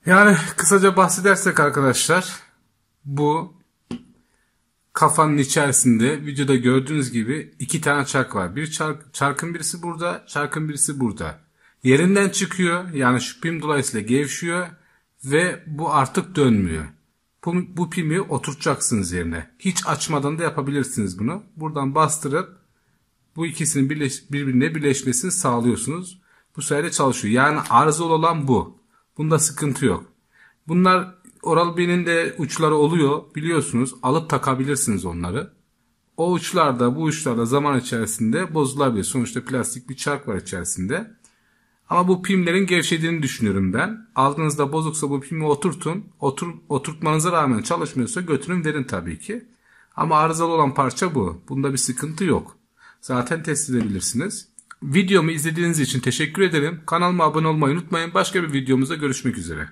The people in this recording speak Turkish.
Yani kısaca bahsedersek arkadaşlar, bu kafanın içerisinde videoda gördüğünüz gibi iki tane çark var. Bir çarkın birisi burada, çarkın birisi burada. Yerinden çıkıyor, yani şu pim dolayısıyla gevşiyor ve bu artık dönmüyor. Bu pimi oturtacaksınız yerine. Hiç açmadan da yapabilirsiniz bunu. Buradan bastırıp bu ikisinin birbirine birleşmesini sağlıyorsunuz. Bu sayede çalışıyor. Yani arızalı olan bu. Bunda sıkıntı yok. Bunlar Oral-B'nin de uçları oluyor biliyorsunuz. Alıp takabilirsiniz onları. O uçlarda, bu uçlarda zaman içerisinde bozulabilir. Sonuçta plastik bir çark var içerisinde. Ama bu pimlerin gevşediğini düşünüyorum ben. Aldığınızda bozuksa bu pimi oturtun. Oturtmanıza rağmen çalışmıyorsa götürün verin tabii ki. Ama arızalı olan parça bu. Bunda bir sıkıntı yok. Zaten test edebilirsiniz. Videomu izlediğiniz için teşekkür ederim. Kanalıma abone olmayı unutmayın. Başka bir videomuzda görüşmek üzere.